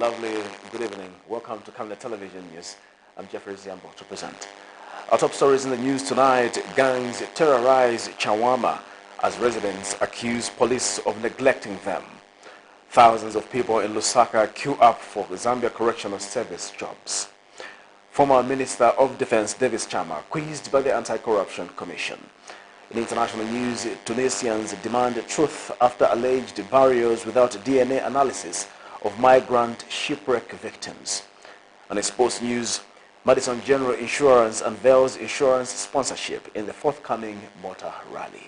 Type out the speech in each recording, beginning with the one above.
lovely good evening. Welcome to Camnet Television News. I'm Jeffrey Ziambo to present. Our top stories in the news tonight: gangs terrorize CHAWAMA as residents accuse police of neglecting them. Thousands of people in Lusaka queue up for Zambia Correctional Service jobs. Former Minister of Defense Davis CHAMA quizzed by the Anti-Corruption Commission. In international news, Tunisians demand truth after alleged burials without DNA analysis of migrant shipwreck victims. On in sports news, Madison General Insurance unveils insurance sponsorship in the forthcoming motor rally.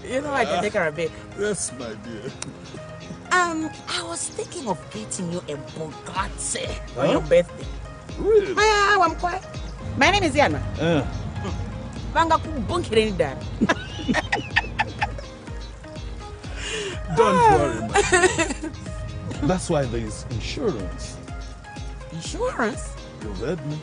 You know I can take her a bit. Yes, my dear. I was thinking of getting you a Bugatti on your birthday. Really? I'm quiet. My name is Yana. Don't worry, man. That's why there is insurance. Insurance? You heard me.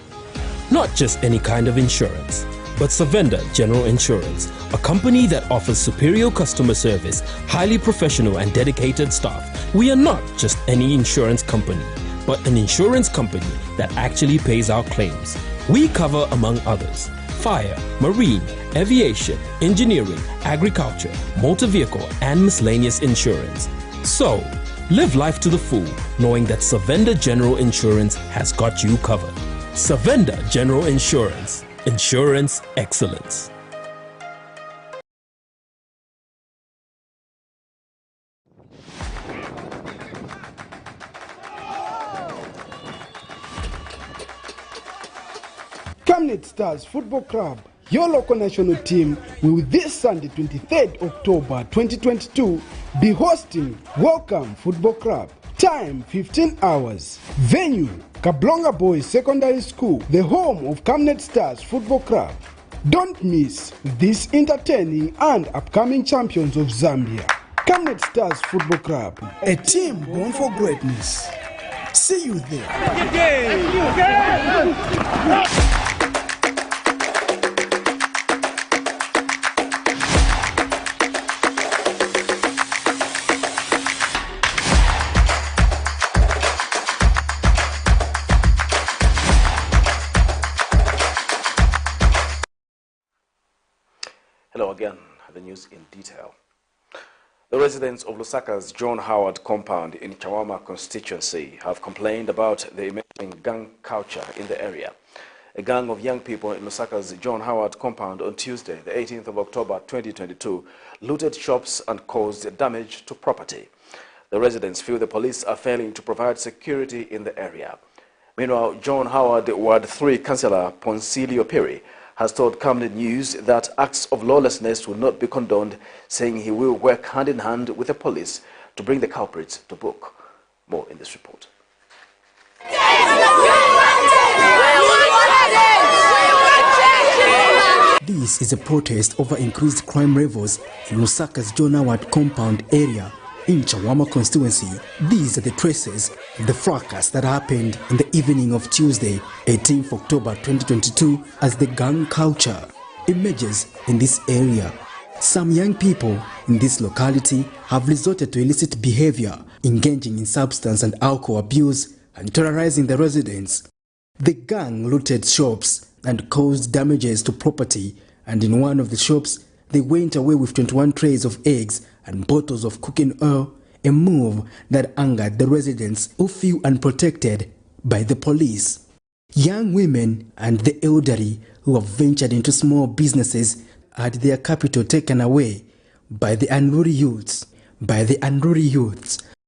Not just any kind of insurance, but Savenda General Insurance, a company that offers superior customer service, highly professional and dedicated staff. We are not just any insurance company, but an insurance company that actually pays our claims. We cover, among others, fire, marine, aviation, engineering, agriculture, motor vehicle, and miscellaneous insurance. So, live life to the full, knowing that Savenda General Insurance has got you covered. Savenda General Insurance. Insurance excellence. Camnet Stars Football Club, your local national team, will this Sunday 23rd October 2022 be hosting Welcome Football Club. Time 15 hours. Venue Kablonga Boys Secondary School, the home of Camnet Stars Football Club. Don't miss this entertaining and upcoming champions of Zambia. Camnet Stars Football Club, a team born for greatness. See you there. Hello again, the news in detail. The residents of Lusaka's John Howard compound in CHAWAMA constituency have complained about the emerging gang culture in the area. A gang of young people in Lusaka's John Howard compound on Tuesday, the 18th of October 2022, looted shops and caused damage to property. The residents feel the police are failing to provide security in the area. Meanwhile, John Howard Ward 3 Councillor Ponsilio Piri has told Camnet News that acts of lawlessness will not be condoned, saying he will work hand in hand with the police to bring the culprits to book. More in this report. This is a protest over increased crime levels in Lusaka's John Howard compound area in CHAWAMA constituency. These are the traces of the fracas that happened in the evening of Tuesday, 18th October 2022, as the gang culture emerges in this area. Some young people in this locality have resorted to illicit behavior, engaging in substance and alcohol abuse and terrorizing the residents. The gang looted shops and caused damages to property, and in one of the shops, they went away with 21 trays of eggs and bottles of cooking oil, a move that angered the residents who feel unprotected by the police. Young women and the elderly who have ventured into small businesses had their capital taken away by the unruly youths.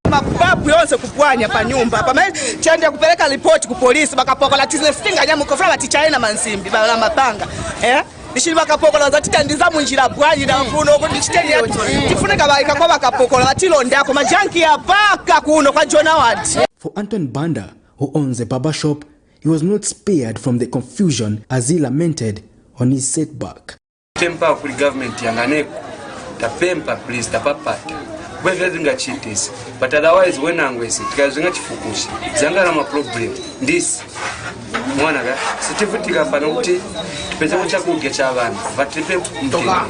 Mababu yonse kupwanya pa nyumba pamene chende kupeleka report ku polisi bakapokola tizefinga nyamu kofra batichaye na mansimbi bala mapanga ishili bakapokola zatita ndiza munjira bwanyi na kuno ko ndichiteni yati tifuneka baika kwa bakapokola batilonda ako majanki ya baka kuno kwa John Howard. For Anton Banda, who owns a barber shop, he was not spared from the confusion as he lamented on his setback. Tempa kuli government yanganeko tapempa please tapapata wevezinga chitis, but otherwise when angwese tikazinga chifukushi zanga na problem this mwana ga sitifutika pano kuti tupeze kucha kuge cha abantu batipe mtoka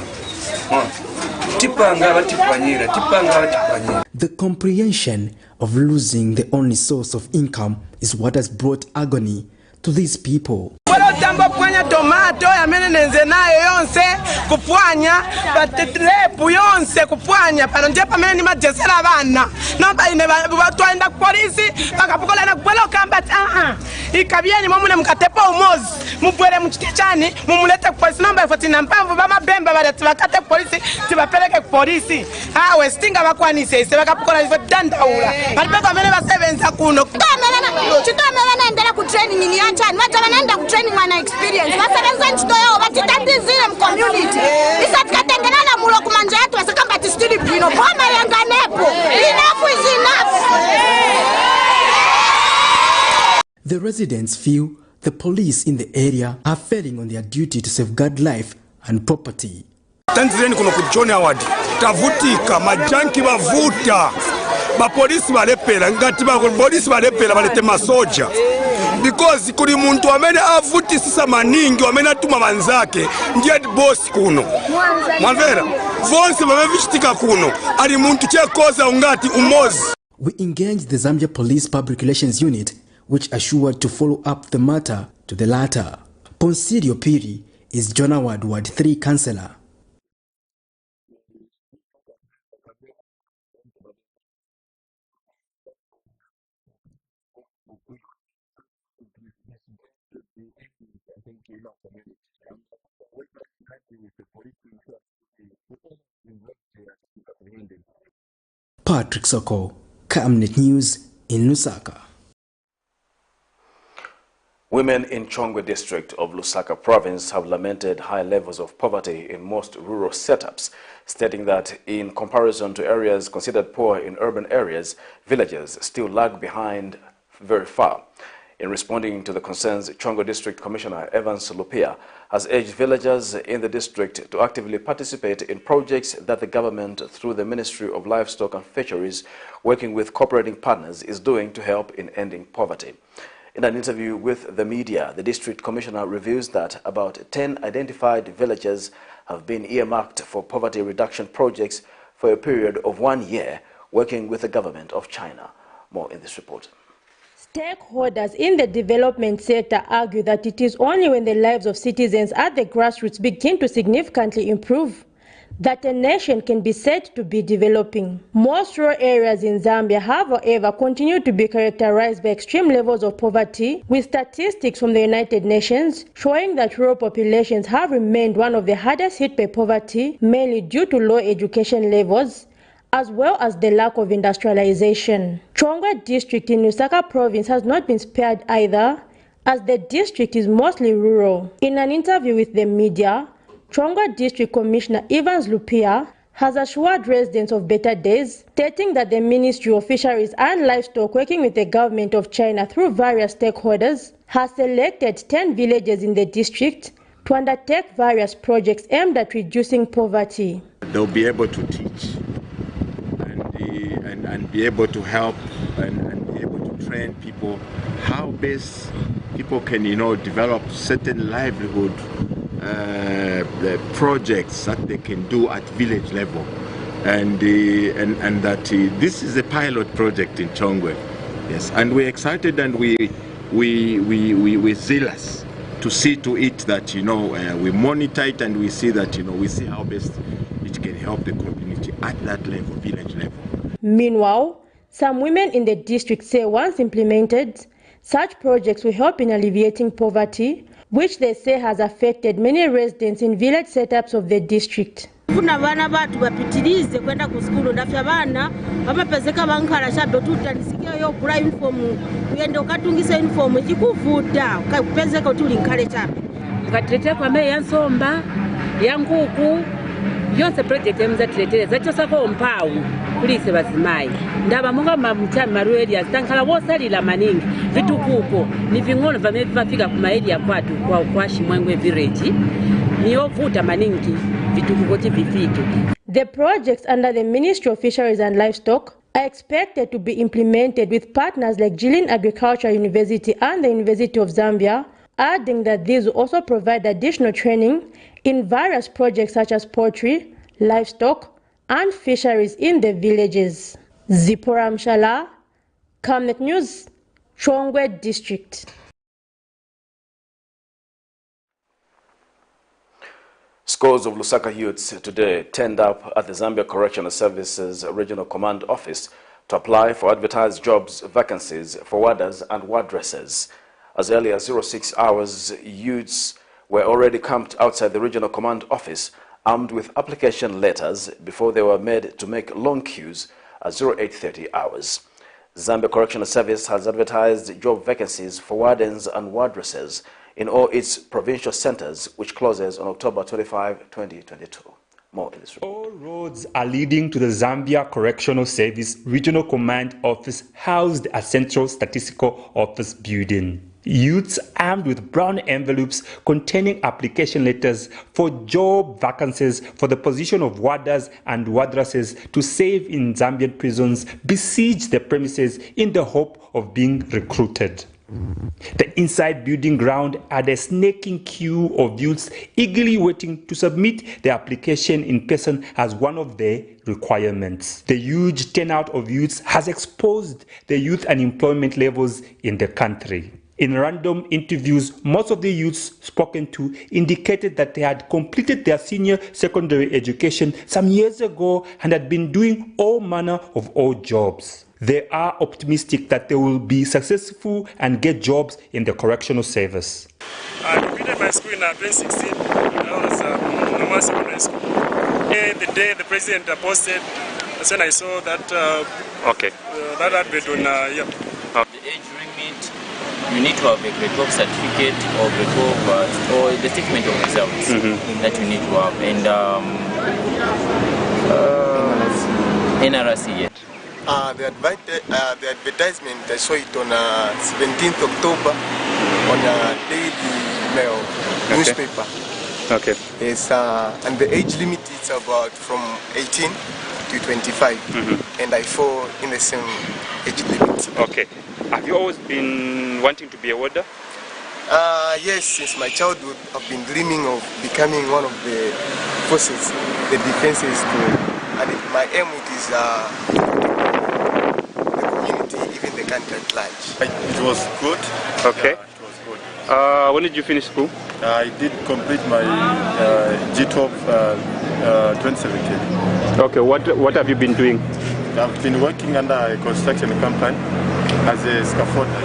The comprehension of losing the only source of income is what has brought agony to these people. Tamba kupwanya tomato yamene nenze nayo yonse kupwanya batrepu yonse kupwanya pano nje pamene ni majesera abana nomba ine batwaenda ku polisi bakapukola na kubwela kamba ikabyeni momune mukatepa umozi mubwere mukitichani mumulete ku polisi nomba ifoti na mpamvu bamabemba baleti bakate ku polisi tibapeleke ku polisi awe stinga bakwanise ise bakapukola ifoti dandaula balipeko amene basebenza kuno chikamera naendera ku training ni yanchani batala naenda ku training wana experience basebenza ntito yao batitandizile mu community isatikatengenana mulo kumanja yetu basakamba tistili bino boma yanganepo enough is enough. The residents feel the police in the area are failing on their duty to safeguard life and property. Tanzania kuno ku John Award tavutika majanki bavuta bapolisi balepera ngati bapolisi balepera balete masoja because kuli muntu amene avutisisa maningi amene atuma banzake ndiye boss kuno mwamvera vonse bamevichitika kuno ali muntu chekoza ungati umozi. We engaged the Zambia Police Public Relations Unit, which assured to follow up the matter to the latter. Ponsidio Piri is John Award Ward 3 councillor. Patrick Soko, Camnet News in Lusaka. Women in Chongwe district of Lusaka province have lamented high levels of poverty in most rural setups, stating that in comparison to areas considered poor in urban areas, villages still lag behind very far. In responding to the concerns, Chongwe District Commissioner Evans Lupia has urged villagers in the district to actively participate in projects that the government, through the Ministry of Livestock and Fisheries, working with cooperating partners, is doing to help in ending poverty. In an interview with the media, the District Commissioner reveals that about 10 identified villages have been earmarked for poverty reduction projects for a period of 1 year, working with the government of China. More in this report. Stakeholders in the development sector argue that it is only when the lives of citizens at the grassroots begin to significantly improve that a nation can be said to be developing. Most rural areas in Zambia have, however, continued to be characterized by extreme levels of poverty, with statistics from the United Nations showing that rural populations have remained one of the hardest hit by poverty, mainly due to low education levels, as well as the lack of industrialization. Chongwe district in Lusaka province has not been spared either, as the district is mostly rural. In an interview with the media, Chongwe District Commissioner Evans Lupia has assured residents of better days, stating that the Ministry of Fisheries and Livestock, working with the government of China through various stakeholders, has selected 10 villages in the district to undertake various projects aimed at reducing poverty. They'll be able to teach and be able to help and be able to train people how best people can, develop certain livelihood the projects that they can do at village level, and that this is a pilot project in Chongwe. Yes, and we're excited and we're zealous to see to it that we monitor it and we see that we see how best it can help the community at that level, village level. Meanwhile, some women in the district say once implemented, such projects will help in alleviating poverty, which they say has affected many residents in village setups of the district. Kuna vana batu bapitilize kwenda ku skulu ndafya bana bamapezeka bankhala shabe tutanisikia yo kula uniform uyende ukatungisa uniform ikikuvuta ukapezeka utuli nkhale chabe ukatete kwa meya nsomba ya nguku yonse project emuzatiletele zachosako mpawu kulise bazimayi ndaba munga mamuchami maru areas tankhala wosalila maningi vitukuko ni ving'ono vamene vafika ku maeria kwatu kwa Shimwengwe village niyovuta maningi vitukuko tivifike. The projects under the Ministry of Fisheries and Livestock are expected to be implemented with partners like Jilin Agricultural University and the University of Zambia, adding that these will also provide additional training in various projects such as poultry, livestock, and fisheries in the villages. Zipporah Mshala, Camnet News, Chongwe District. Scores of Lusaka youths today turned up at the Zambia Correctional Services Regional Command Office to apply for advertised jobs vacancies for warders and wardresses. As early as 06 hours, youths were already camped outside the Regional Command Office, armed with application letters before they were made to make long queues at 0830 hours. Zambia Correctional Service has advertised job vacancies for wardens and wardresses in all its provincial centers, which closes on October 25, 2022. More in this report. All roads are leading to the Zambia Correctional Service Regional Command Office, housed at Central Statistical Office building. Youths armed with brown envelopes containing application letters for job vacancies for the position of warders and wardresses to serve in Zambian prisons besiege the premises in the hope of being recruited. The inside building ground had a snaking queue of youths eagerly waiting to submit their application in person as one of their requirements. The huge turnout of youths has exposed the youth unemployment levels in the country. In random interviews, most of the youths spoken to indicated that they had completed their senior secondary education some years ago and had been doing all manner of odd jobs. They are optimistic that they will be successful and get jobs in the correctional service. I completed my school in 2016. I was normal secondary school. And the day the president posted, that's when I saw that that advert on The age limit, you need to have a grade 12 certificate or grade 12 or the statement of results that you need to have, and NRC yet. The advertisement, I saw it on 17th October on a Daily Mail newspaper. Okay. Yes, and the age limit is about from 18 to 25, and I fall in the same age limit. Okay. Have you always been wanting to be a warder? Yes, since my childhood, I've been dreaming of becoming one of the forces, the defenses and my aim is the community, even the country at large. It was good. Okay. Yeah, it was good. When did you finish school? I did complete my G12 2017. Okay, what have you been doing? I've been working under a construction company as a scaffolder.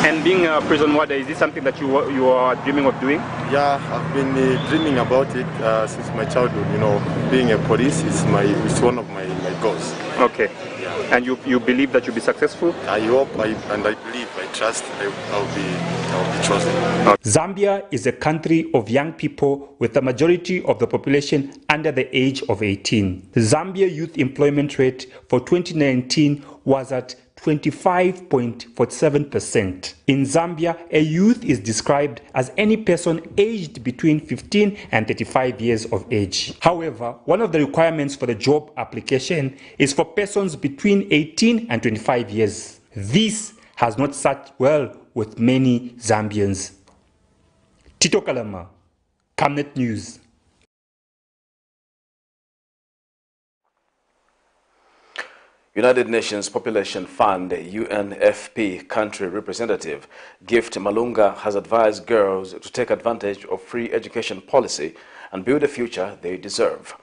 And being a prison warder, is this something that you are dreaming of doing? Yeah, I've been dreaming about it since my childhood. You know, being a police is one of my goals. Okay. Yeah. And you believe that you'll be successful? I hope and I believe, I trust I'll be chosen. Zambia is a country of young people with the majority of the population under the age of 18. The Zambia youth employment rate for 2019 was at 25.47%. In Zambia, a youth is described as any person aged between 15 and 35 years of age. However, one of the requirements for the job application is for persons between 18 and 25 years. This has not sat well with many Zambians. Tito Kalama, Camnet News. United Nations Population Fund UNFP country representative Gift Malunga has advised girls to take advantage of free education policy and build a future they deserve.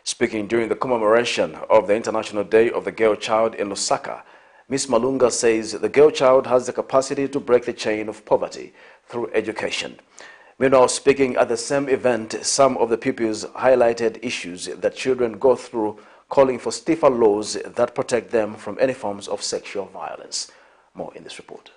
Speaking during the commemoration of the International Day of the Girl Child in Lusaka, Ms. Malunga says the girl child has the capacity to break the chain of poverty through education. Meanwhile, speaking at the same event, some of the pupils highlighted issues that children go through, calling for stiffer laws that protect them from any forms of sexual violence. More in this report.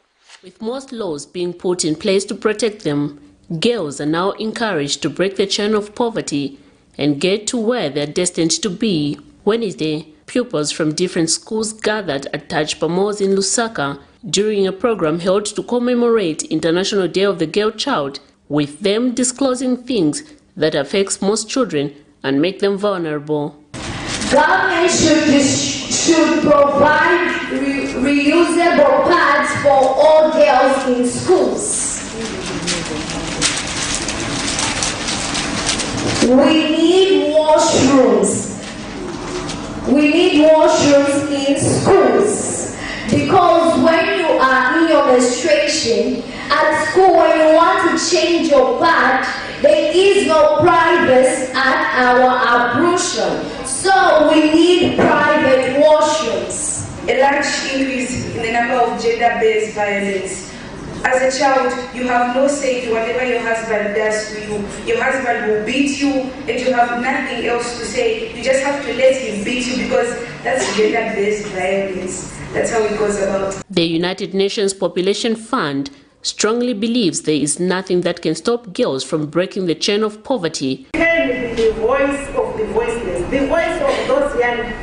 With most laws being put in place to protect them, girls are now encouraged to break the chain of poverty and get to where they're destined to be. Wednesday, pupils from different schools gathered at Taj Pamos in Lusaka during a program held to commemorate International Day of the Girl Child, with them disclosing things that affects most children and make them vulnerable. Government should provide reusable pads for all girls in schools. We need washrooms. We need washrooms in schools. Because when you are in your menstruation, at school when you want to change your pad, there is no privacy at our ablution. So we need private washrooms. A large increase in the number of gender-based violence. As a child, you have no say to whatever your husband does to you. Your husband will beat you and you have nothing else to say. You just have to let him beat you because that's gender-based violence. That's how it goes about. The United Nations Population Fund strongly believes there is nothing that can stop girls from breaking the chain of poverty. Can be the voice of the voiceless, the voice of those young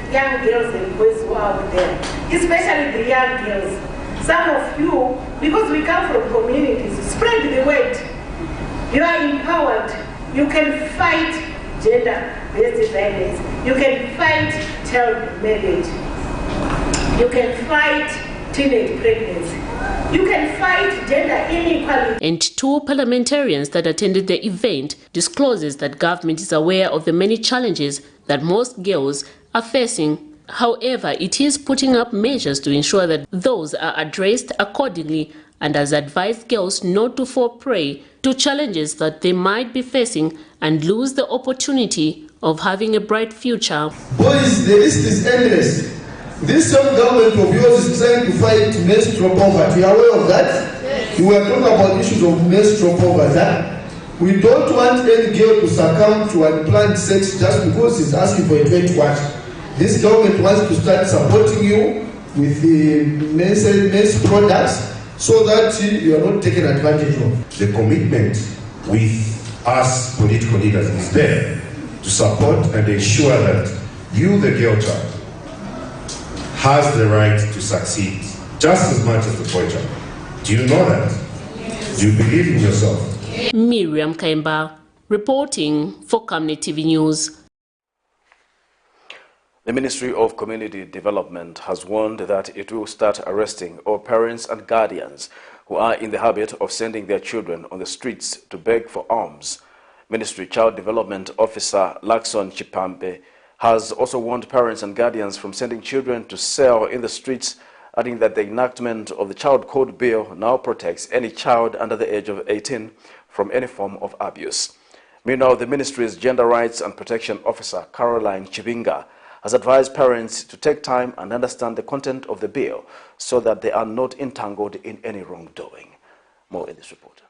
girls and boys who are out there, especially the young girls. Some of you, because we come from communities, spread the word. You are empowered. You can fight gender-based violence. You can fight child marriage. You can fight teenage pregnancy. You can fight gender inequality. And two parliamentarians that attended the event discloses that government is aware of the many challenges that most girls are facing. However, it is putting up measures to ensure that those are addressed accordingly and has advised girls not to fall prey to challenges that they might be facing and lose the opportunity of having a bright future. Boys, the list is endless. This same government of yours is trying to fight menstrual poverty. You are aware of that? Yes. You were talking about issues of menstrual poverty. We don't want any girl to succumb to unplanned sex just because she's asking for a 20 watt. This government wants to start supporting you with the men's products so that you are not taken advantage of. The commitment with us political leaders is there to support and ensure that you, the girl child, has the right to succeed just as much as the boy child. Do you know that? Do you believe in yourself? Miriam Kaimba, reporting for Camnet TV News. The Ministry of Community Development has warned that it will start arresting all parents and guardians who are in the habit of sending their children on the streets to beg for alms. Ministry Child Development Officer Lakson Chipampe has also warned parents and guardians from sending children to sell in the streets, adding that the enactment of the Child Code Bill now protects any child under the age of 18 from any form of abuse. Meanwhile, the ministry's Gender Rights and Protection Officer, Caroline Chibinga, has advised parents to take time and understand the content of the bill so that they are not entangled in any wrongdoing. More in this report.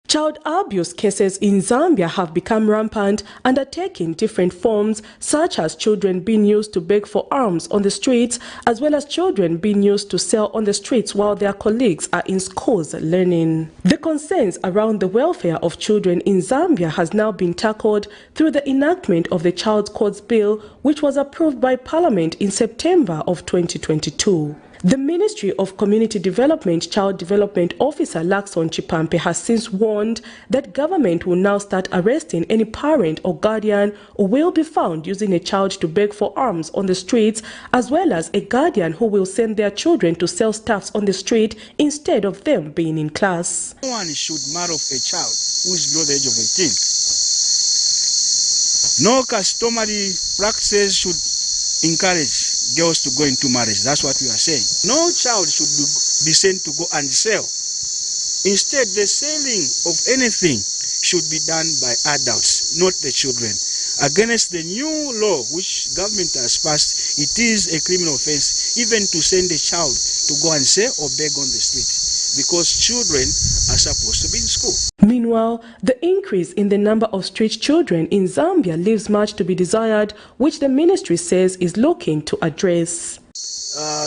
Child abuse cases in Zambia have become rampant and are taking different forms, such as children being used to beg for alms on the streets, as well as children being used to sell on the streets while their colleagues are in schools learning. The concerns around the welfare of children in Zambia has now been tackled through the enactment of the Child Codes Bill, which was approved by Parliament in September of 2022. The Ministry of Community Development Child Development Officer Lakson Chipampe has since warned that government will now start arresting any parent or guardian who will be found using a child to beg for alms on the streets, as well as a guardian who will send their children to sell stuffs on the street instead of them being in class. No one should marry a child who is below the age of 18. No customary practices should encourage girls to go into marriage. That's what we are saying. No child should be sent to go and sell. Instead, the selling of anything should be done by adults, not the children. Against the new law which government has passed, it is a criminal offense even to send a child to go and sell or beg on the street, because children are supposed to be in school. Meanwhile, the increase in the number of street children in Zambia leaves much to be desired, which the ministry says is looking to address.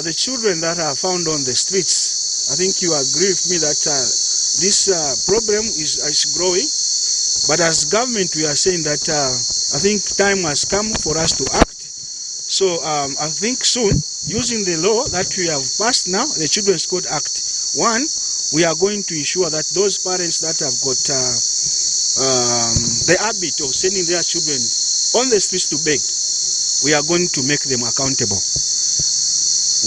The children that are found on the streets, I think you agree with me that this problem is growing. But as government, we are saying that I think time has come for us to act. So I think soon, using the law that we have passed now, the Children's Code Act 1, we are going to ensure that those parents that have got the habit of sending their children on the streets to beg, we are going to make them accountable.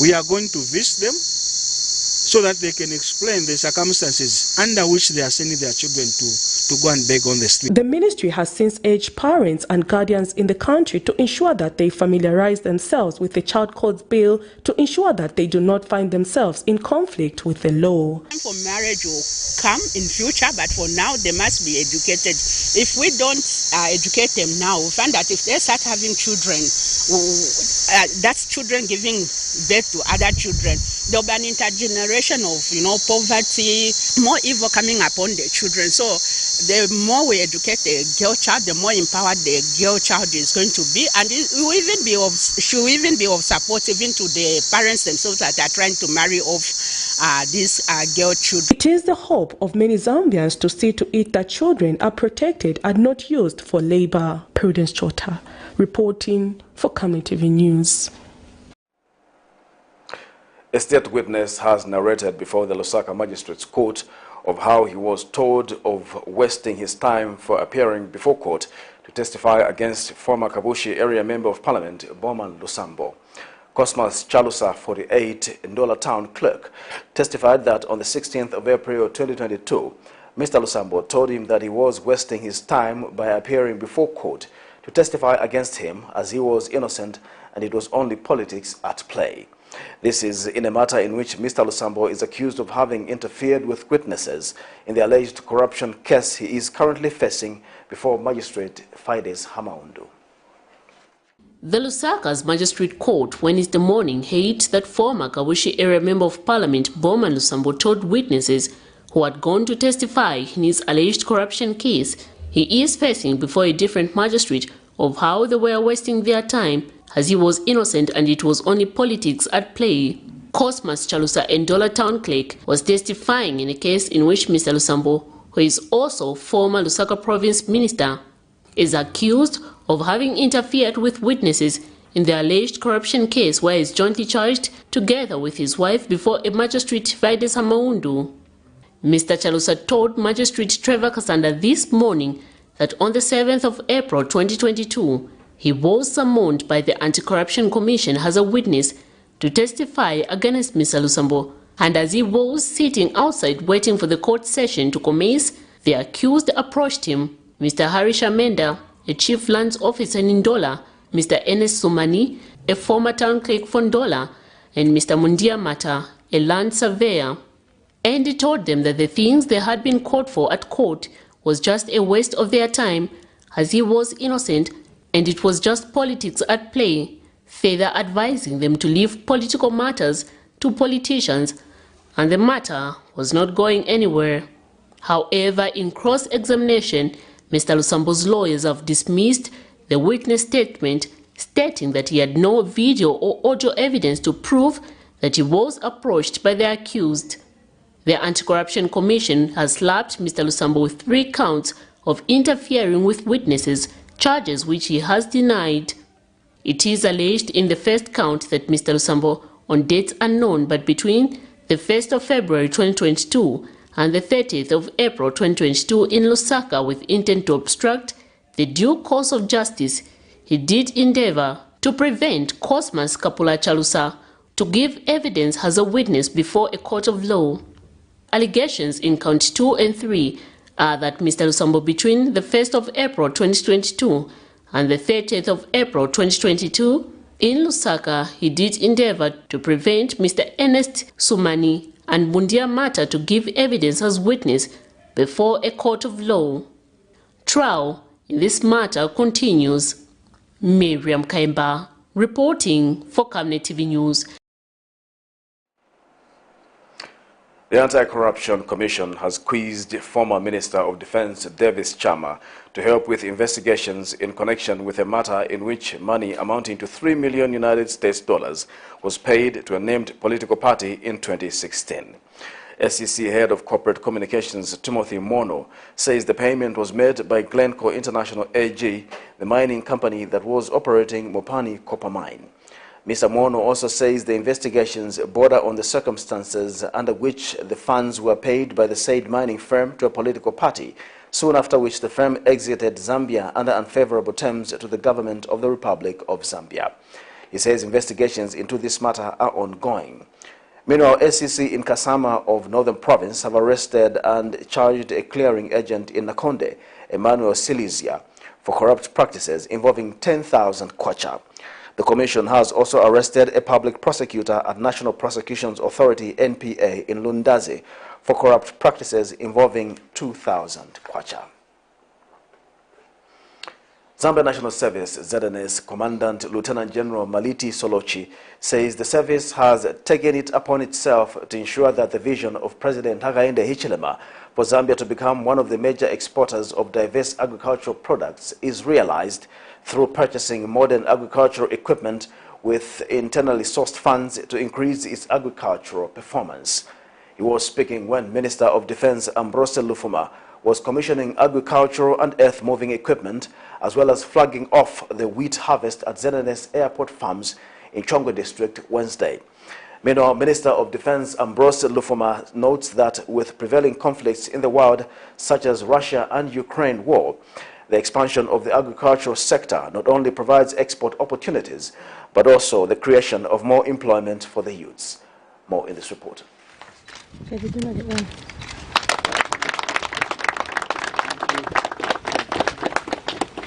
We are going to visit them so that they can explain the circumstances under which they are sending their children to to go and beg on the street. The ministry has since urged parents and guardians in the country to ensure that they familiarize themselves with the Child Codes Bill to ensure that they do not find themselves in conflict with the law. For marriage will come in future, but for now they must be educated. If we don't educate them now, we find that if they start having children, that's children giving birth to other children. There'll be an intergeneration of, poverty, more evil coming upon the children. So the more we educate the girl child, the more empowered the girl child is going to be, and it will even be should even be of support even to the parents themselves that are trying to marry off these girl children. It is the hope of many Zambians to see to it that children are protected and not used for labor. Prudence Chota, reporting for Camnet TV News. A state witness has narrated before the Lusaka Magistrates Court of how he was told of wasting his time for appearing before court to testify against former Kabushi Area Member of Parliament, Bowman Lusambo. Cosmas Chalusa, 48, Ndola Town Clerk, testified that on the 16th of April 2022, Mr. Lusambo told him that he was wasting his time by appearing before court to testify against him as he was innocent and it was only politics at play. This is in a matter in which Mr. Lusambo is accused of having interfered with witnesses in the alleged corruption case he is currently facing before Magistrate Fides Hamaundu. The Lusaka's Magistrate Court Wednesday morning held that former Kabushi Area Member of Parliament Bowman Lusambo told witnesses who had gone to testify in his alleged corruption case he is facing before a different magistrate of how they were wasting their time as he was innocent and it was only politics at play. Cosmas Chalusa, Ndola Town Clerk, was testifying in a case in which Mr. Lusambo, who is also former Lusaka Province Minister, is accused of having interfered with witnesses in the alleged corruption case where he is jointly charged together with his wife before a magistrate Fides Hamaundu. Mr. Chalusa told Magistrate Trevor Kasanda this morning that on the 7th of April 2022, he was summoned by the Anti-Corruption Commission as a witness to testify against Mr. Lusambo, and as he was sitting outside waiting for the court session to commence, the accused approached him, Mr. Harisha Menda, a chief lands officer in Ndola, Mr. Enes Sumani, a former town clerk for Ndola, and Mr. Mundia Mata, a land surveyor, and he told them that the things they had been called for at court was just a waste of their time as he was innocent and it was just politics at play, further advising them to leave political matters to politicians, and the matter was not going anywhere. However, in cross-examination, Mr. Lusambo's lawyers have dismissed the witness statement, stating that he had no video or audio evidence to prove that he was approached by the accused. The Anti-Corruption Commission has slapped Mr. Lusambo with 3 counts of interfering with witnesses, charges which he has denied. It is alleged in the first count that Mr. Lusambo, on dates unknown but between the 1st of February 2022 and the 30th of April 2022 in Lusaka with intent to obstruct the due course of justice, he did endeavor to prevent Cosmas Kapula Chalusa to give evidence as a witness before a court of law. Allegations in count 2 and 3 are that Mr. Lusambo between the 1st of April 2022 and the 30th of April 2022 in Lusaka, he did endeavor to prevent Mr. Ernest Sumani and Mundia Mata to give evidence as witness before a court of law. Trial in this matter continues. Miriam Kaimba reporting for Camnet TV News. The Anti-Corruption Commission has quizzed former Minister of Defense Davis CHAMA to help with investigations in connection with a matter in which money amounting to $3 million United States dollars was paid to a named political party in 2016. SEC Head of Corporate Communications Timothy Mono says the payment was made by Glencore International AG, the mining company that was operating Mopani Copper Mine. Mr. Mono also says the investigations border on the circumstances under which the funds were paid by the said mining firm to a political party, soon after which the firm exited Zambia under unfavorable terms to the government of the Republic of Zambia. He says investigations into this matter are ongoing. Meanwhile, SEC in Kasama of Northern Province have arrested and charged a clearing agent in Nakonde, Emmanuel Silesia, for corrupt practices involving 10,000 kwacha. The commission has also arrested a public prosecutor at National Prosecutions Authority NPA in Lundazi for corrupt practices involving 2,000 kwacha. Zambia National Service ZNS Commandant Lieutenant General Maliti Solochi says the service has taken it upon itself to ensure that the vision of President Hakainde Hichilema for Zambia to become one of the major exporters of diverse agricultural products is realized through purchasing modern agricultural equipment with internally sourced funds to increase its agricultural performance. He was speaking when Minister of Defense Ambrose Lufuma was commissioning agricultural and earth-moving equipment, as well as flagging off the wheat harvest at ZNS Airport Farms in Chongwe District Wednesday. Meanwhile, Minister of Defense Ambrose Lufuma notes that with prevailing conflicts in the world, such as Russia and Ukraine war, the expansion of the agricultural sector not only provides export opportunities, but also the creation of more employment for the youths. More in this report.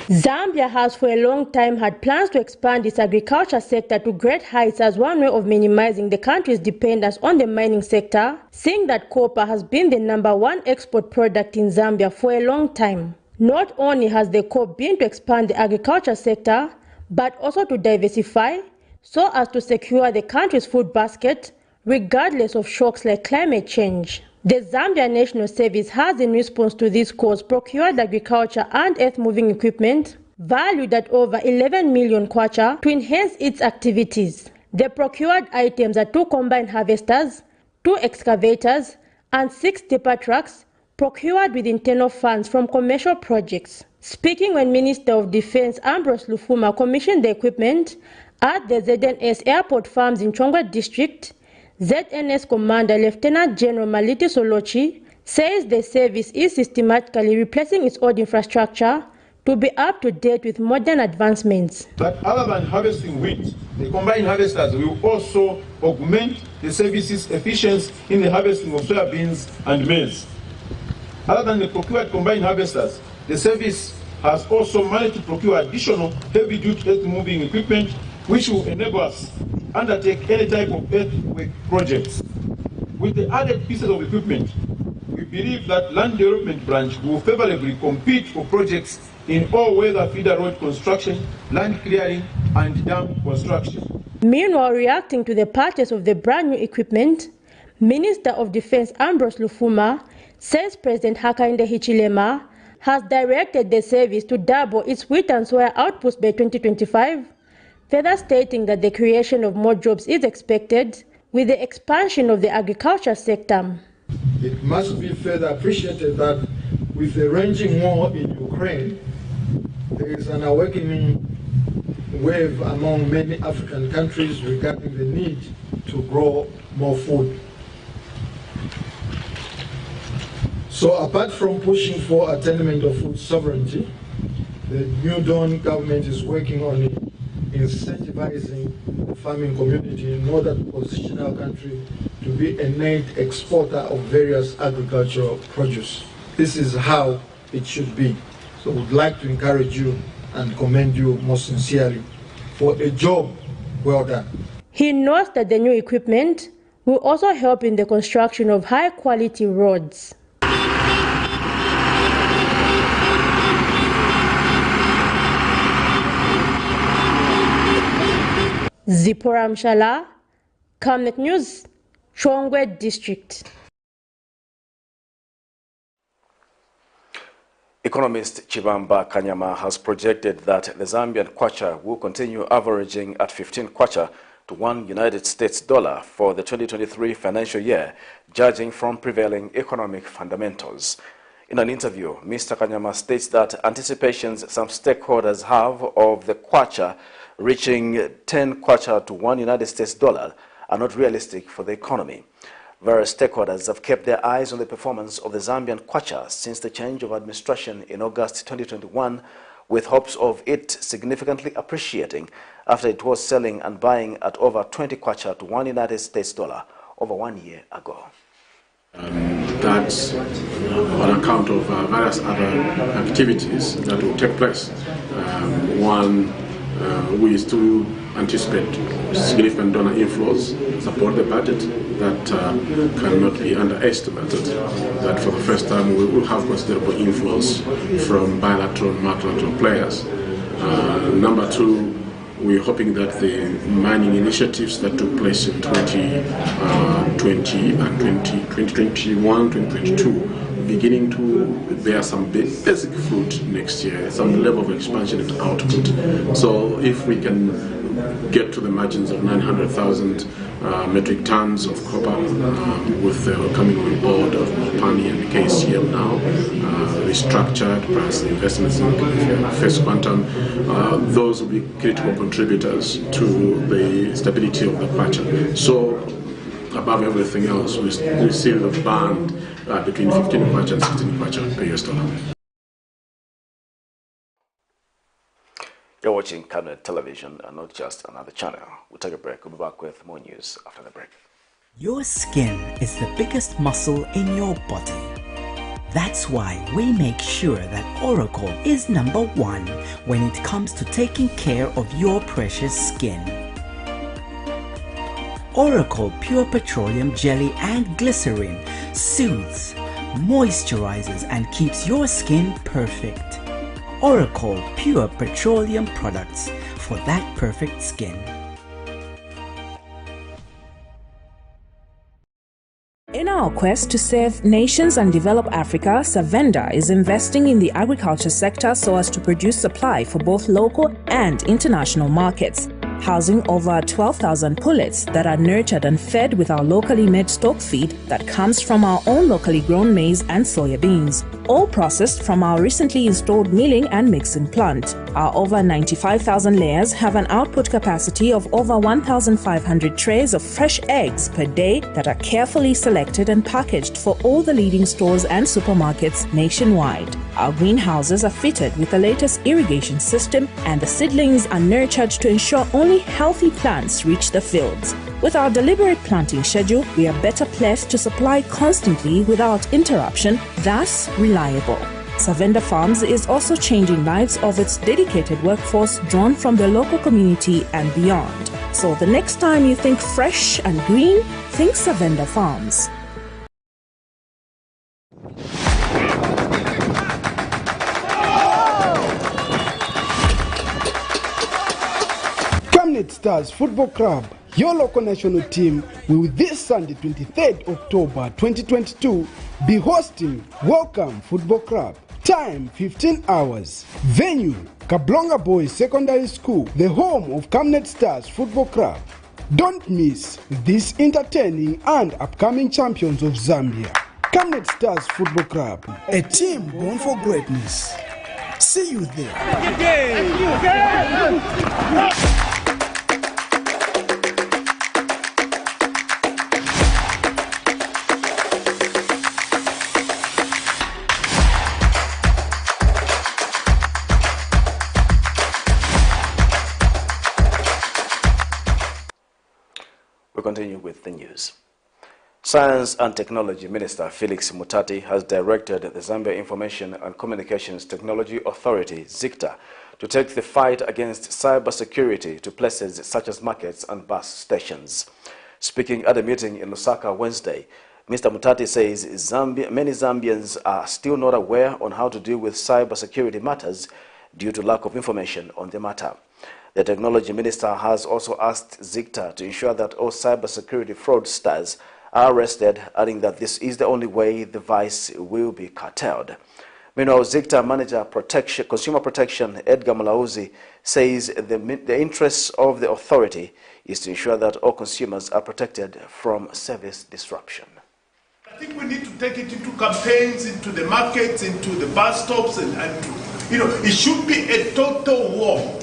Zambia has for a long time had plans to expand its agriculture sector to great heights as one way of minimizing the country's dependence on the mining sector, seeing that copper has been the #1 export product in Zambia for a long time. Not only has the COP been to expand the agriculture sector, but also to diversify so as to secure the country's food basket regardless of shocks like climate change. The Zambia National Service has, in response to this cause, procured agriculture and earth-moving equipment valued at over 11 million kwacha to enhance its activities. The procured items are 2 combine harvesters, 2 excavators, and 6 tipper trucks procured with internal funds from commercial projects. Speaking when Minister of Defense Ambrose Lufuma commissioned the equipment at the ZNS Airport Farms in Chongwe District, ZNS Commander Lieutenant General Maliti Solochi says the service is systematically replacing its old infrastructure to be up to date with modern advancements. But other than harvesting wheat, the combined harvesters will also augment the service's efficiency in the harvesting of soybeans and maize. Other than the procured combined harvesters, the service has also managed to procure additional heavy-duty earth-moving equipment which will enable us to undertake any type of earthwork projects. With the added pieces of equipment, we believe that Land Development Branch will favorably compete for projects in all weather feeder road construction, land clearing, and dam construction. Meanwhile, reacting to the purchase of the brand new equipment, Minister of Defense Ambrose Lufuma says President Hakainde Hichilema has directed the service to double its wheat and soya outputs by 2025, further stating that the creation of more jobs is expected with the expansion of the agriculture sector. It must be further appreciated that with the raging war in Ukraine, there is an awakening wave among many African countries regarding the need to grow more food. So apart from pushing for attainment of food sovereignty, the New Dawn government is working on incentivizing the farming community in order to position our country to be a net exporter of various agricultural produce. This is how it should be. So we'd like to encourage you and commend you most sincerely for a job well done. He notes that the new equipment will also help in the construction of high-quality roads. Zipporah Mshala, Camnet News, Chongwe District. Economist Chibamba Kanyama has projected that the Zambian kwacha will continue averaging at 15 kwacha to $1 United States dollar for the 2023 financial year, judging from prevailing economic fundamentals. In an interview, Mr. Kanyama states that anticipations some stakeholders have of the kwacha reaching 10 kwacha to $1 United States dollar are not realistic for the economy. Various stakeholders have kept their eyes on the performance of the Zambian kwacha since the change of administration in August 2021, with hopes of it significantly appreciating after it was selling and buying at over 20 kwacha to $1 United States dollar over 1 year ago. That's on account of various other activities that will take place. One, we still anticipate significant donor inflows, support the budget that cannot be underestimated. That for the first time we will have considerable inflows from bilateral and multilateral players. Number two, we're hoping that the mining initiatives that took place in 2020 and 2021, 2022, beginning to bear some basic fruit next year, some level of expansion and output. So if we can get to the margins of 900,000 metric tons of copper with the coming on board of Mopani and KCM now, restructured, plus investments in First Quantum, those will be critical contributors to the stability of the kwacha. So above everything else, we see the band between 15 kwacha and 16 kwacha per US dollar. You're watching Camnet Television and not just another channel. We'll take a break. We'll be back with more news after the break. Your skin is the biggest muscle in your body. That's why we make sure that Oracle is #1 when it comes to taking care of your precious skin. Oracle Pure Petroleum Jelly and Glycerin soothes, moisturizes and keeps your skin perfect. Oracle Pure Petroleum products for that perfect skin. In our quest to save nations and develop Africa, Savenda is investing in the agriculture sector so as to produce supply for both local and international markets, housing over 12,000 pullets that are nurtured and fed with our locally made stock feed that comes from our own locally grown maize and soya beans, all processed from our recently installed milling and mixing plant. Our over 95,000 layers have an output capacity of over 1,500 trays of fresh eggs per day that are carefully selected and packaged for all the leading stores and supermarkets nationwide. Our greenhouses are fitted with the latest irrigation system, and the seedlings are nurtured to ensure only healthy plants reach the fields. With our deliberate planting schedule, we are better placed to supply constantly without interruption, thus reliable. Savenda Farms is also changing lives of its dedicated workforce drawn from the local community and beyond. So the next time you think fresh and green, think Savenda Farms. Camnet Stars Football Club, your local national team, will this Sunday 23rd October 2022 be hosting Welcome Football Club. Time 15 hours. Venue Kablonga Boys Secondary School, the home of Camnet Stars Football Club. Don't miss these entertaining and upcoming champions of Zambia. Camnet Stars Football Club, a team born for greatness. See you there. We continue with the news. Science and Technology Minister Felix Mutati has directed the Zambia Information and Communications Technology Authority, ZICTA, to take the fight against cybersecurity to places such as markets and bus stations. Speaking at a meeting in Lusaka Wednesday, Mr. Mutati says many Zambians are still not aware on how to deal with cybersecurity matters due to lack of information on the matter. The Technology Minister has also asked ZICTA to ensure that all cybersecurity fraudsters are arrested, adding that this is the only way the vice will be curtailed. Meanwhile, ZICTA Manager Consumer Protection Edgar Malauzi says the interests of the authority is to ensure that all consumers are protected from service disruption. I think we need to take it into campaigns, into the markets, into the bus stops, and it should be a total war.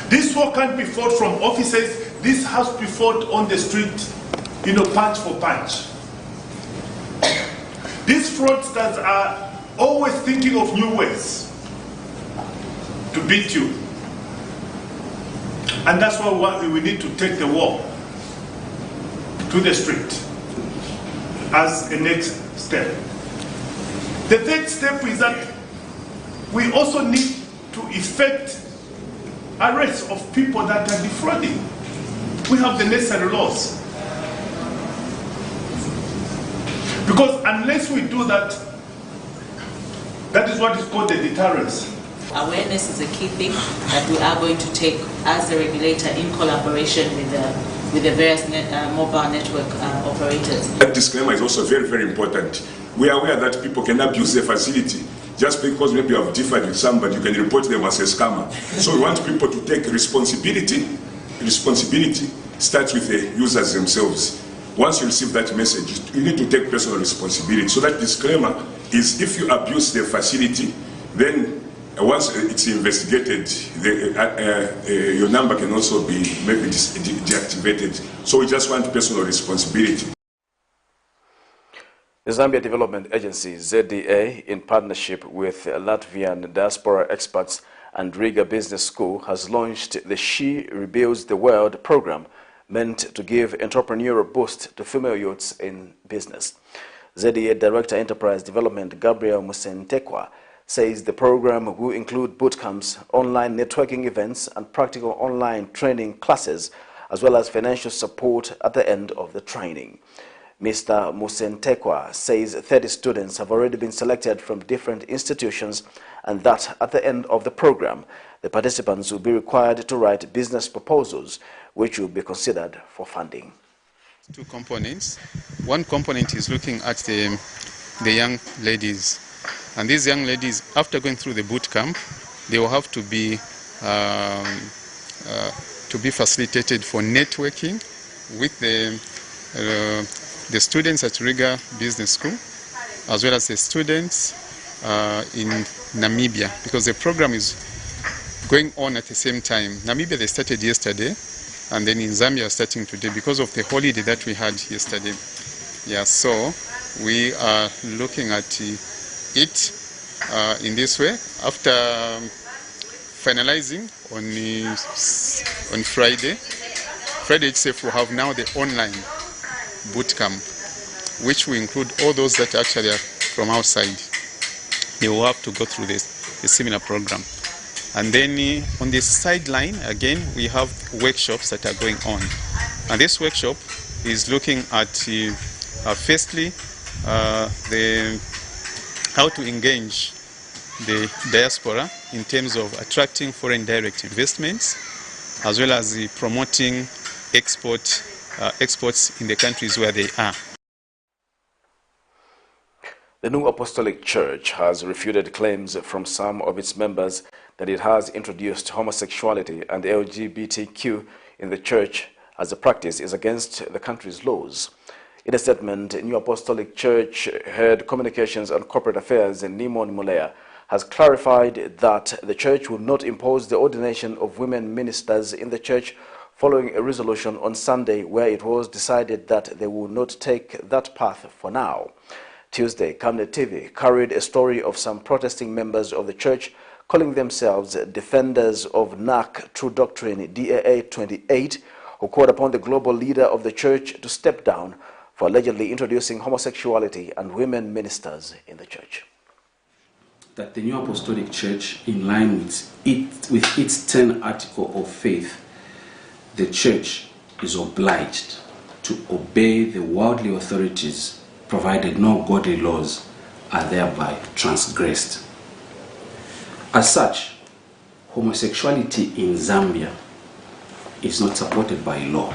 This war can't be fought from offices. This has to be fought on the street, punch for punch. These fraudsters are always thinking of new ways to beat you. And that's why we need to take the war. to the street as a next step. The third step is that we also need to effect arrests of people that are defrauding. We have the necessary laws. Because unless we do that, that is what is called the deterrence. Awareness is a key thing that we are going to take as the regulator in collaboration with the various mobile network operators. That disclaimer is also very, very important. We are aware that people can abuse the facility. Just because maybe you have differed with somebody, you can report them as a scammer. So we want people to take responsibility. Responsibility starts with the users themselves. Once you receive that message, you need to take personal responsibility. So that disclaimer is if you abuse the facility, then once it's investigated, your number can also be maybe deactivated. So we just want personal responsibility. The Zambia Development Agency, ZDA, in partnership with Latvian diaspora experts and Riga Business School, has launched the She Rebuilds the World program, meant to give entrepreneurial boost to female youths in business. ZDA Director Enterprise Development Gabriel Musentekwa says the program will include boot camps, online networking events, and practical online training classes, as well as financial support at the end of the training. Mr. Musentekwa says 30 students have already been selected from different institutions, and that at the end of the program, the participants will be required to write business proposals, which will be considered for funding. Two components. One component is looking at the young ladies. And these young ladies, after going through the boot camp, they will have to be facilitated for networking with the students at Riga Business School, as well as the students in Namibia, because the program is going on at the same time. Namibia, they started yesterday, and then in Zambia starting today because of the holiday that we had yesterday. Yeah, so we are looking at it in this way. After finalizing on Friday itself, we'll have now the online boot camp, which will include all those that actually are from outside. They will have to go through a similar program. And then on the sideline, again, we have workshops that are going on. And this workshop is looking at, firstly, how to engage the diaspora in terms of attracting foreign direct investments, as well as promoting exports in the countries where they are. The New Apostolic Church has refuted claims from some of its members that it has introduced homosexuality and LGBTQ in the church as a practice is against the country's laws. In a statement, New Apostolic Church Head Communications and Corporate Affairs Nimon Mulea has clarified that the church will not impose the ordination of women ministers in the church following a resolution on Sunday where it was decided that they will not take that path for now. Tuesday, Camnet TV carried a story of some protesting members of the church calling themselves defenders of NAC True Doctrine DAA 28, who called upon the global leader of the church to step down for allegedly introducing homosexuality and women ministers in the church. That the New Apostolic Church, in line with its 10th article of faith, the church is obliged to obey the worldly authorities provided no godly laws are thereby transgressed. As such, homosexuality in Zambia is not supported by law.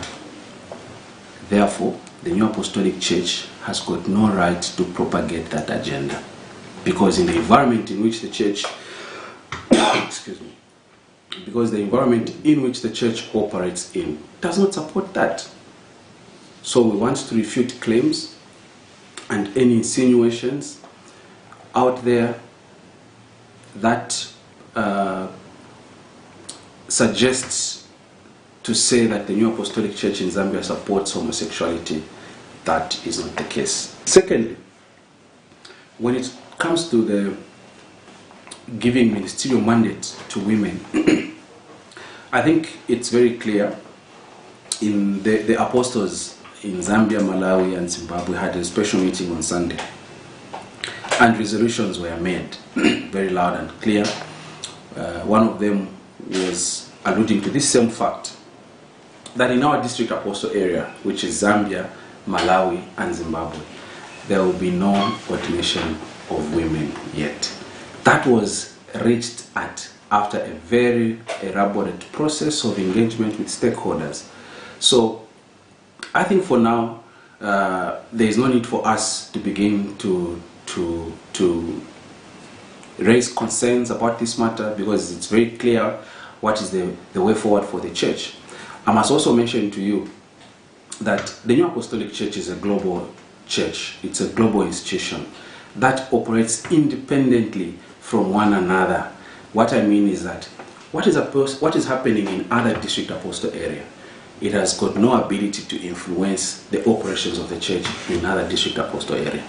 Therefore, the New Apostolic Church has got no right to propagate that agenda, because in the environment in which the church operates in does not support that. So we want to refute claims and any insinuations out there that suggests to say that the New Apostolic Church in Zambia supports homosexuality. That is not the case. Secondly, when it comes to the giving ministerial mandate to women, I think it's very clear in the Apostles' in Zambia, Malawi, and Zimbabwe had a special meeting on Sunday, and resolutions were made very loud and clear. One of them was alluding to this same fact, that in our district apostle area, which is Zambia, Malawi, and Zimbabwe, there will be no ordination of women yet. That was reached at after a very elaborate process of engagement with stakeholders. So I think for now, there is no need for us to begin to raise concerns about this matter, because it's very clear what is the way forward for the church. I must also mention to you that the New Apostolic Church is a global church. It's a global institution that operates independently from one another. What I mean is that what is happening in other district apostle area, it has got no ability to influence the operations of the church in other district apostle area.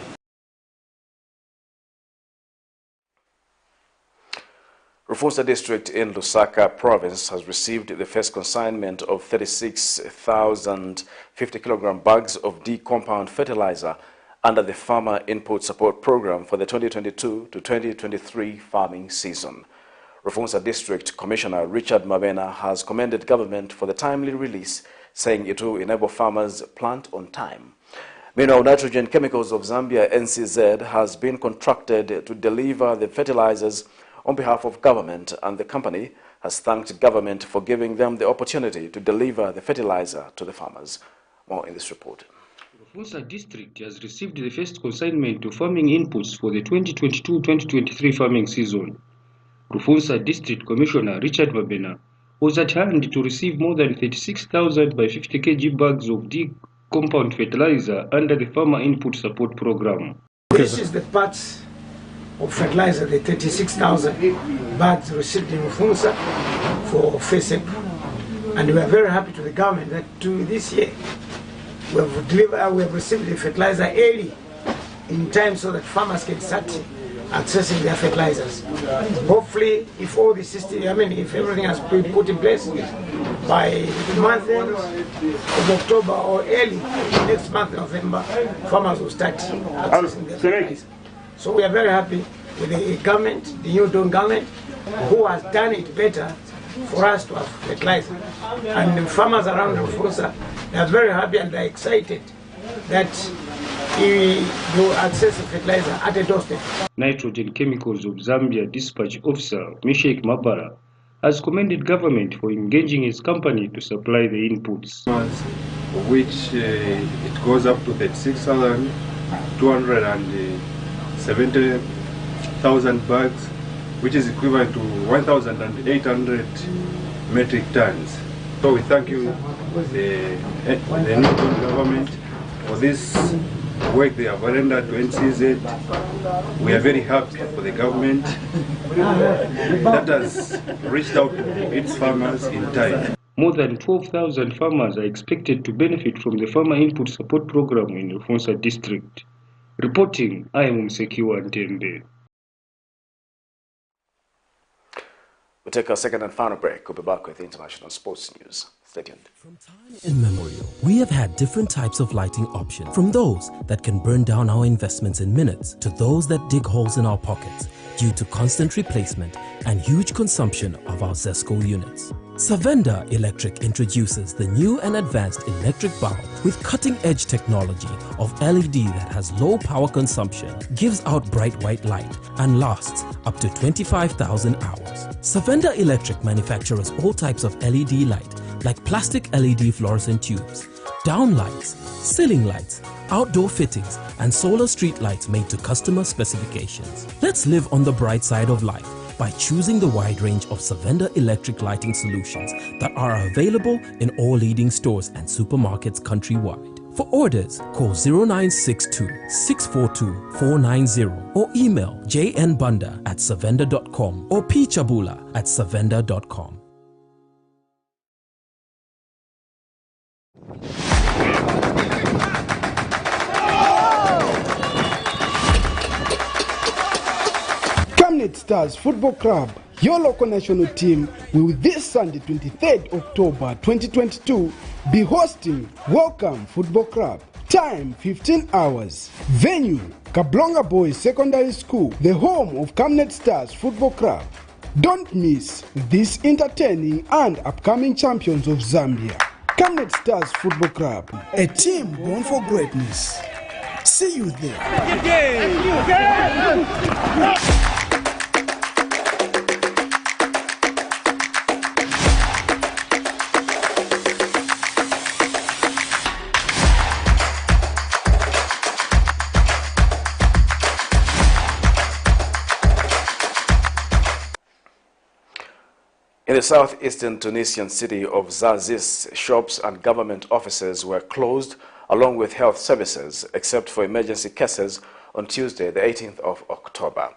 Rufunsa district in Lusaka province has received the first consignment of 36,000 50-kilogram bags of D-compound fertilizer under the Farmer Input Support Program for the 2022 to 2023 farming season. Rufunsa District Commissioner Richard Mabena has commended government for the timely release, saying it will enable farmers plant on time. Meanwhile, Nitrogen Chemicals of Zambia, NCZ, has been contracted to deliver the fertilizers on behalf of government, and the company has thanked government for giving them the opportunity to deliver the fertilizer to the farmers. More in this report. Rufunsa District has received the first consignment of farming inputs for the 2022-2023 farming season. Rufunsa District Commissioner Richard Mabena was at hand to receive more than 36,000 by 50 kg bags of D-compound fertilizer under the Farmer Input Support Program. This is the parts of fertilizer, the 36,000 bags received in Rufunsa for FESEP. And we are very happy to the government that this year we have received the fertilizer early in time so that farmers can start accessing their fertilizers. Hopefully, if all the system, if everything has been put in place by the month end of October or early next month, November, farmers will start accessing their fertilizers. So we are very happy with the government, the new Don government, who has done it better for us to have fertilizer. And the farmers around Rufunsa, they are very happy and they are excited that you access the fertilizer at a doorstep. Nitrogen Chemicals of Zambia Dispatch Officer Meshek Mabara has commended government for engaging his company to supply the inputs, of which it goes up to 36,270,000 bags, which is equivalent to 1,800 metric tons. So we thank you, the new government, for this work they have rendered to NCZ. We are very happy for the government that has reached out to its farmers in time. More than 12,000 farmers are expected to benefit from the Farmer Input Support Program in Rufunsa District. Reporting, I am Msekiwa Ntembe. We'll take our second and final break. We'll be back with international sports news. Stay tuned. Immemorial, we have had different types of lighting options, from those that can burn down our investments in minutes to those that dig holes in our pockets due to constant replacement and huge consumption of our ZESCO units. Savenda Electric introduces the new and advanced electric bulb with cutting-edge technology of LED that has low power consumption, gives out bright white light, and lasts up to 25,000 hours. Savenda Electric manufactures all types of LED light, like plastic LED fluorescent tubes, down lights, ceiling lights, outdoor fittings, and solar street lights made to customer specifications. Let's live on the bright side of life by choosing the wide range of Savenda electric lighting solutions that are available in all leading stores and supermarkets countrywide. For orders, call 0962-642-490 or email jnbunda@savenda.com or pchabula@savenda.com. Camnet Stars Football Club, your local national team, will this Sunday, 23rd October 2022, be hosting Welcome Football Club. Time 15 hours. Venue Kablonga Boys Secondary School, the home of Camnet Stars Football Club. Don't miss these entertaining and upcoming champions of Zambia. Camnet Stars Football Club, a team born for greatness. See you there. In the southeastern Tunisian city of Zarzis, shops and government offices were closed along with health services, except for emergency cases on Tuesday, the 18th of October.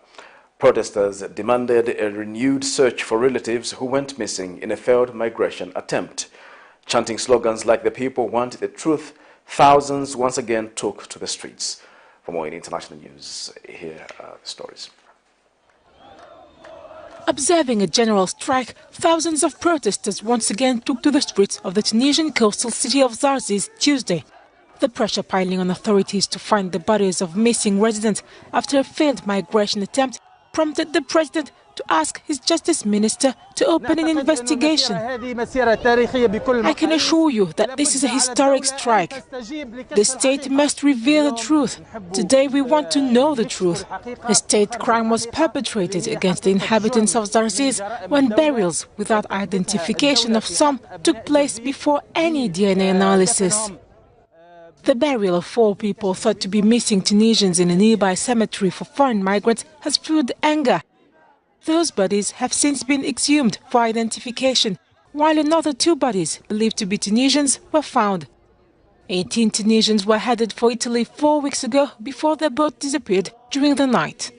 Protesters demanded a renewed search for relatives who went missing in a failed migration attempt. Chanting slogans like "The people want the truth," thousands once again took to the streets. For more in international news, here are the stories. Observing a general strike, thousands of protesters once again took to the streets of the Tunisian coastal city of Zarzis Tuesday. The pressure piling on authorities to find the bodies of missing residents after a failed migration attempt prompted the president to ask his justice minister to open an investigation. I can assure you that this is a historic strike. The state must reveal the truth. Today we want to know the truth. A state crime was perpetrated against the inhabitants of Zarzis when burials without identification of some took place before any DNA analysis. The burial of 4 people thought to be missing Tunisians in a nearby cemetery for foreign migrants has fueled anger. Those bodies have since been exhumed for identification, while another 2 bodies, believed to be Tunisians, were found. 18 Tunisians were headed for Italy 4 weeks ago before their boat disappeared during the night.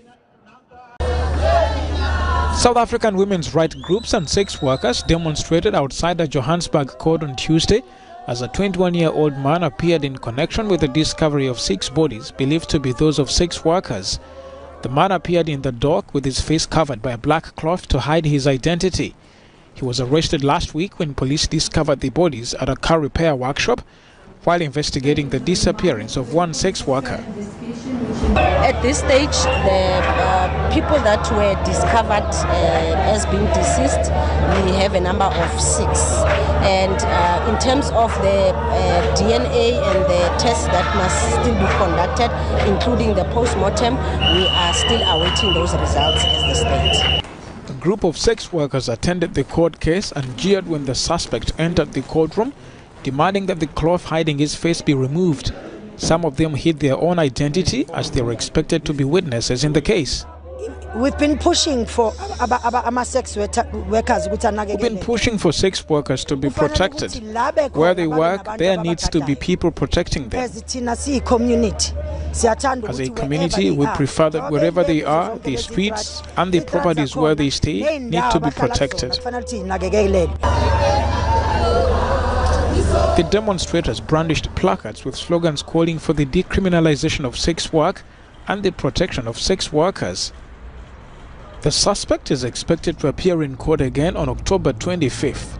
South African women's rights groups and sex workers demonstrated outside the Johannesburg court on Tuesday as a 21-year-old man appeared in connection with the discovery of 6 bodies believed to be those of sex workers. The man appeared in the dock with his face covered by a black cloth to hide his identity. He was arrested last week when police discovered the bodies at a car repair workshop while investigating the disappearance of one sex worker. At this stage, the people that were discovered as being deceased, we have a number of 6. And in terms of the DNA and the tests that must still be conducted, including the post-mortem, we are still awaiting those results as the state. A group of sex workers attended the court case and jeered when the suspect entered the courtroom, demanding that the cloth hiding his face be removed. Some of them hid their own identity as they were expected to be witnesses in the case. We've been pushing for sex workers. We've been pushing for sex workers to be protected. Where they work, there needs to be people protecting them. As a community, we prefer that wherever they are, the streets and the properties where they stay need to be protected. The demonstrators brandished placards with slogans calling for the decriminalization of sex work and the protection of sex workers. The suspect is expected to appear in court again on October 25th.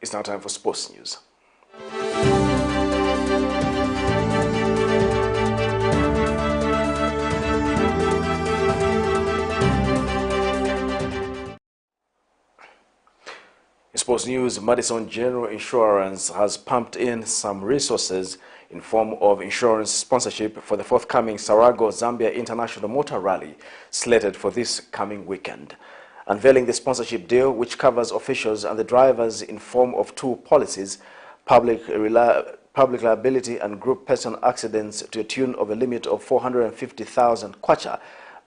It's now time for sports news. In sports news, Madison General Insurance has pumped in some resources in form of insurance sponsorship for the forthcoming Sarago Zambia International Motor Rally slated for this coming weekend. Unveiling the sponsorship deal, which covers officials and the drivers in form of 2 policies, public liability and group personal accidents to a tune of a limit of 450,000 kwacha.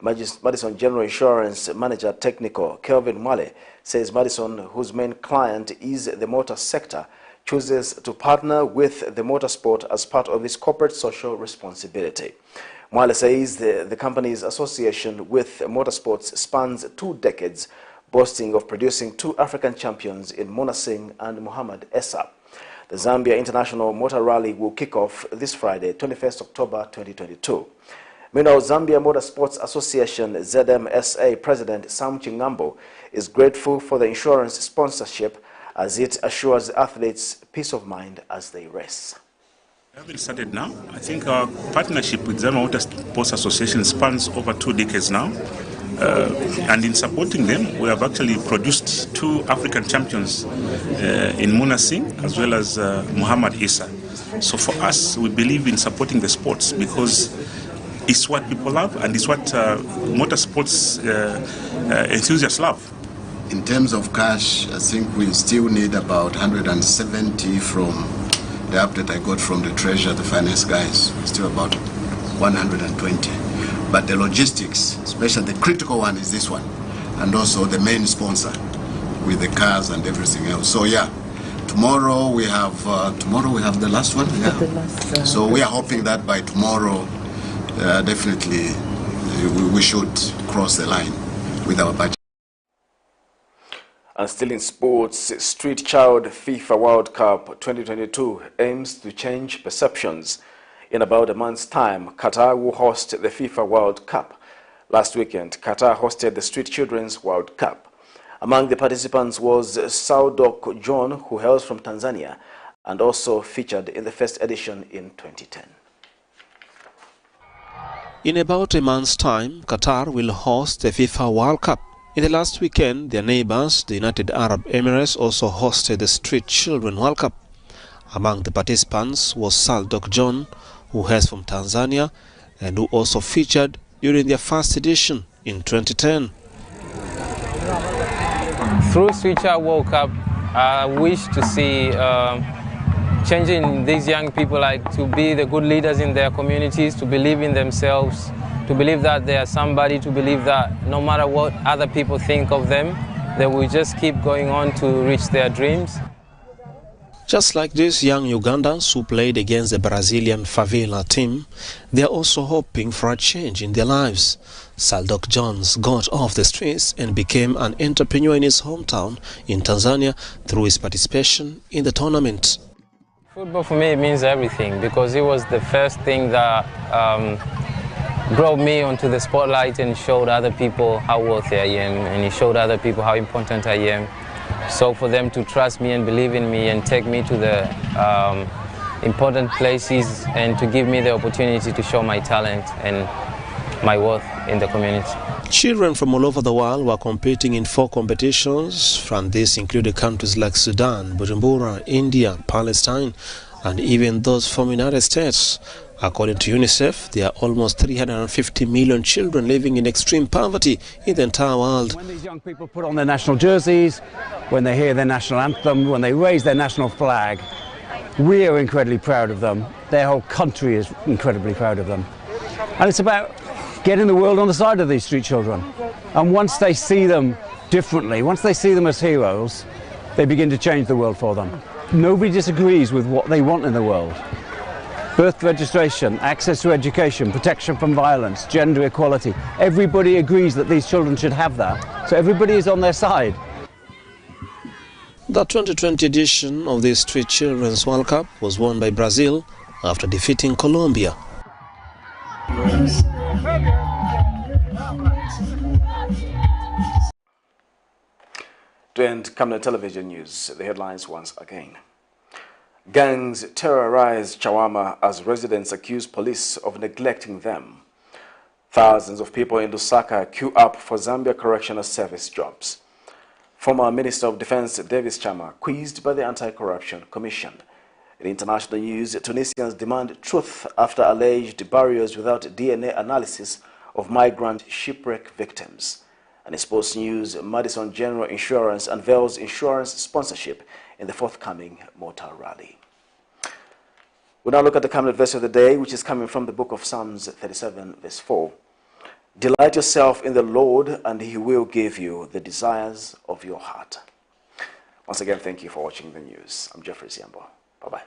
Madison General Insurance Manager Technical Kelvin Mwale says Madison, whose main client is the motor sector, chooses to partner with the motorsport as part of its corporate social responsibility. Mwale says the company's association with motorsports spans 2 decades, boasting of producing 2 African champions in Mona Singh and Muhammad Essa. The Zambia International Motor Rally will kick off this Friday, 21st October 2022. Meanwhile, Zambia Motorsports Association ZMSA President Sam Chingambo is grateful for the insurance sponsorship as it assures athletes peace of mind as they race. We haven't started now. I think our partnership with Zambia Motorsports Association spans over 2 decades now. And in supporting them, we have actually produced 2 African champions in Muna Singh as well as Muhammad Issa. So for us, we believe in supporting the sports because it's what people love and it's what motorsports enthusiasts love. In terms of cash, I think we still need about 170 from the update I got from the treasurer, the finance guys, still about 120. But the logistics, especially the critical one, is this one, and also the main sponsor with the cars and everything else. So yeah, tomorrow we have the last one. Yeah. So we are hoping that by tomorrow, definitely we should cross the line with our budget. And still in sports, Street Child FIFA World Cup 2022 aims to change perceptions. In about a month's time, Qatar will host the FIFA World Cup. Last weekend, Qatar hosted the Street Children's World Cup. Among the participants was Saudok John, who hails from Tanzania, and also featured in the first edition in 2010. In about a month's time, Qatar will host the FIFA World Cup. In the last weekend, their neighbors, the United Arab Emirates, also hosted the Street Children World Cup. Among the participants was Saudok John, who hails from Tanzania and who also featured during their first edition in 2010. Through Street Child World Cup, I wish to see changing these young people, like to be the good leaders in their communities, to believe in themselves, to believe that they are somebody, to believe that no matter what other people think of them, they will just keep going on to reach their dreams. Just like these young Ugandans who played against the Brazilian favela team, they are also hoping for a change in their lives. Saudok Jones got off the streets and became an entrepreneur in his hometown in Tanzania through his participation in the tournament. Football for me means everything because it was the first thing that brought me onto the spotlight and showed other people how worthy I am, and it showed other people how important I am. So for them to trust me and believe in me and take me to the important places and to give me the opportunity to show my talent and my worth in the community. Children from all over the world were competing in 4 competitions. From this included countries like Sudan, Bujumbura, India, Palestine, and even those from the United States. According to UNICEF, there are almost 350 million children living in extreme poverty in the entire world. When these young people put on their national jerseys, when they hear their national anthem, when they raise their national flag, we are incredibly proud of them. Their whole country is incredibly proud of them. And it's about getting the world on the side of these street children. And once they see them differently, once they see them as heroes, they begin to change the world for them. Nobody disagrees with what they want in the world. Birth registration, access to education, protection from violence, gender equality. Everybody agrees that these children should have that. So everybody is on their side. The 2020 edition of the Street Children's World Cup was won by Brazil after defeating Colombia. To end Camnet television news, the headlines once again. Gangs terrorize CHAWAMA as residents accuse police of neglecting them. Thousands of people in Lusaka queue up for Zambia Correctional Service jobs. Former Minister of Defense Davis CHAMA quizzed by the Anti-Corruption Commission. In international news, Tunisians demand truth after alleged burials without DNA analysis of migrant shipwreck victims. And in sports news, Madison General Insurance unveils insurance sponsorship in the forthcoming motor rally. We'll now look at the Camnet verse of the day, which is coming from the book of Psalms 37, verse 4. Delight yourself in the Lord, and he will give you the desires of your heart. Once again, thank you for watching the news. I'm Jeffrey Ziambo. Bye-bye.